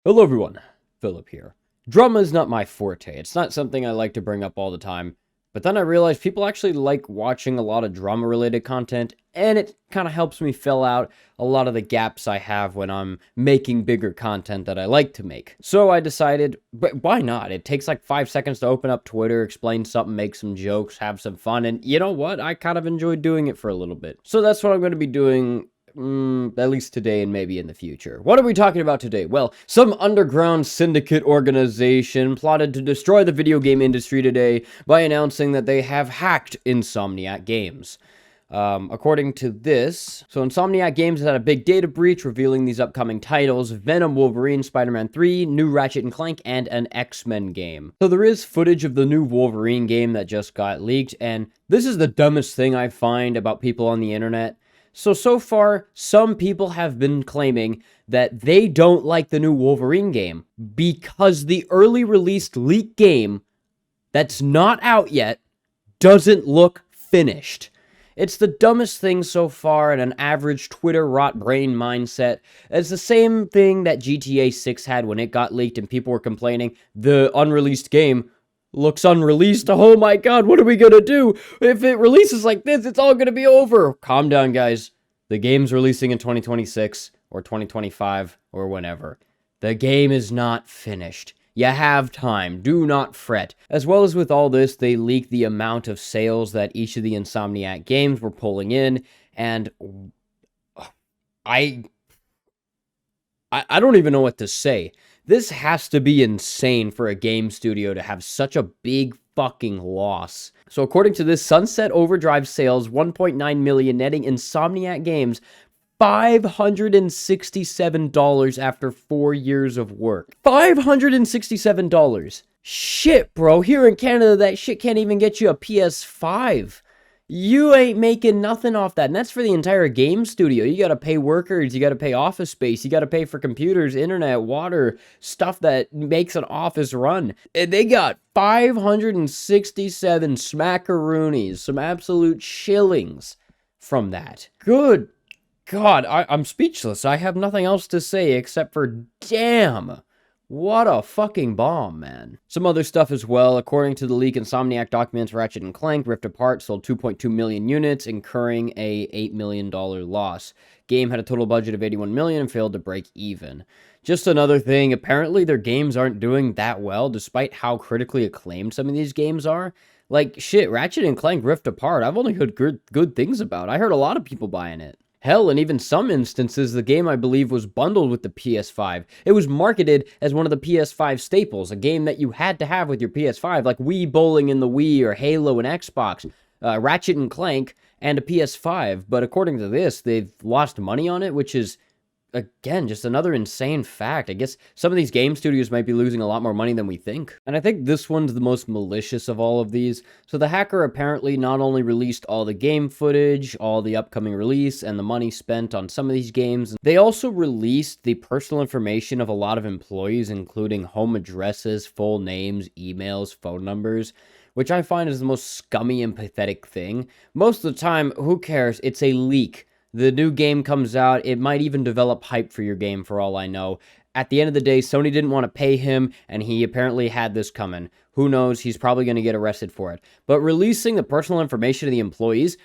Hello everyone, Philip here. Drama is not my forte. It's not something I like to bring up all the time, but then I realized people actually like watching a lot of drama-related content, and it kind of helps me fill out a lot of the gaps I have when I'm making bigger content that I like to make. So I decided, but why not? It takes like 5 seconds to open up Twitter, explain something, make some jokes, have some fun, and you know what? I kind of enjoyed doing it for a little bit. So that's what I'm going to be doing at least today and maybe in the future. What are we talking about today? Well, some underground syndicate organization plotted to destroy the video game industry today by announcing that they have hacked Insomniac Games. According to this, Insomniac Games had a big data breach revealing these upcoming titles: Venom, Wolverine, Spider-Man 3, new Ratchet & Clank, and an X-Men game. So there is footage of the new Wolverine game that just got leaked, and this is the dumbest thing I find about people on the internet. So far, some people have been claiming that they don't like the new Wolverine game because the early released leaked game that's not out yet doesn't look finished. It's the dumbest thing so far in an average Twitter rot brain mindset. It's the same thing that GTA 6 had when it got leaked and people were complaining the unreleased game looks unreleased. Oh my god, what are we gonna do? If it releases like this, it's all gonna be over. Calm down, guys. The game's releasing in 2026 or 2025 or whenever. The game is not finished. You have time. Do not fret. As well as with all this, they leaked the amount of sales that each of the Insomniac games were pulling in, and I don't even know what to say. This has to be insane for a game studio to have such a big fucking loss. So according to this, Sunset Overdrive sales 1.9 million, netting Insomniac Games $567 after 4 years of work. $567. Shit, bro. Here in Canada, that shit can't even get you a PS5. You ain't making nothing off that. And that's for the entire game studio. You gotta pay workers, you gotta pay office space, you gotta pay for computers, internet, water, stuff that makes an office run. And they got 567 smackaroonies, some absolute shillings from that. Good God, I'm speechless. I have nothing else to say except for damn. What a fucking bomb, man. Some other stuff as well. According to the leak, Insomniac documents Ratchet & Clank Rift Apart sold 2.2 million units, incurring a $8 million loss. Game had a total budget of 81 million and failed to break even. Just another thing, apparently their games aren't doing that well, despite how critically acclaimed some of these games are. Like, shit, Ratchet & Clank Rift Apart, I've only heard good things about. I heard a lot of people buying it. Hell, in even some instances, the game, I believe, was bundled with the PS5. It was marketed as one of the PS5 staples, a game that you had to have with your PS5, like Wii Bowling in the Wii or Halo and Xbox, Ratchet & Clank, and a PS5. But according to this, they've lost money on it, which is, again, just another insane fact. I guess some of these game studios might be losing a lot more money than we think. And I think this one's the most malicious of all of these. So the hacker apparently not only released all the game footage, all the upcoming release, and the money spent on some of these games, they also released the personal information of a lot of employees, including home addresses, full names, emails, phone numbers, which I find is the most scummy and pathetic thing. Most of the time, who cares? It's a leak. The new game comes out, it might even develop hype for your game for all I know. At the end of the day, Sony didn't want to pay him, and he apparently had this coming. Who knows, he's probably going to get arrested for it. But releasing the personal information of the employees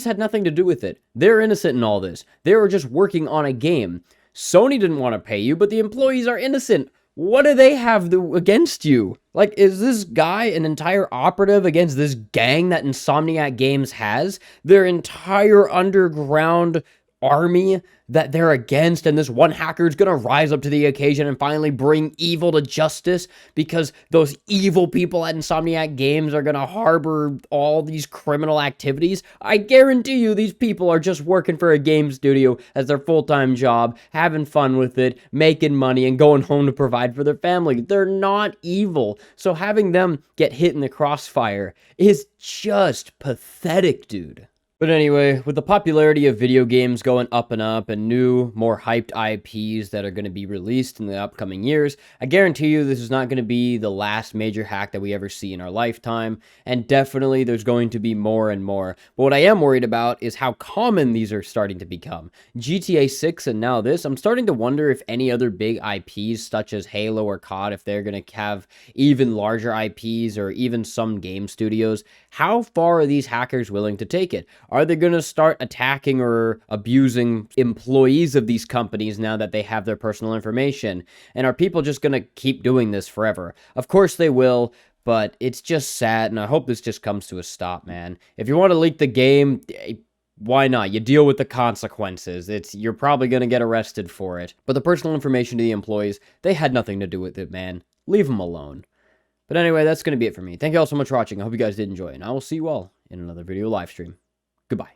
had nothing to do with it. They're innocent in all this. They were just working on a game. Sony didn't want to pay you, but the employees are innocent. What do they have against you? Like, is this guy an entire operative against this gang that Insomniac Games has? Their entire underground army that they're against, and this one hacker is gonna rise up to the occasion and finally bring evil to justice because those evil people at Insomniac Games are gonna harbor all these criminal activities. I guarantee you these people are just working for a game studio as their full-time job, having fun with it, making money, and going home to provide for their family. They're not evil. So having them get hit in the crossfire is just pathetic, dude. But anyway, with the popularity of video games going up and new, more hyped IPs that are going to be released in the upcoming years, I guarantee you this is not going to be the last major hack that we ever see in our lifetime, and definitely there's going to be more and more. But what I am worried about is how common these are starting to become. GTA 6 and now this, I'm starting to wonder if any other big IPs such as Halo or COD, if they're going to have even larger IPs or even some game studios, how far are these hackers willing to take it? Are they going to start attacking or abusing employees of these companies now that they have their personal information? And are people just going to keep doing this forever? Of course they will, but it's just sad, and I hope this just comes to a stop, man. If you want to leak the game, why not? You deal with the consequences. You're probably going to get arrested for it. But the personal information to the employees, they had nothing to do with it, man. Leave them alone. But anyway, that's going to be it for me. Thank you all so much for watching. I hope you guys did enjoy, and I will see you all in another video live stream. Goodbye.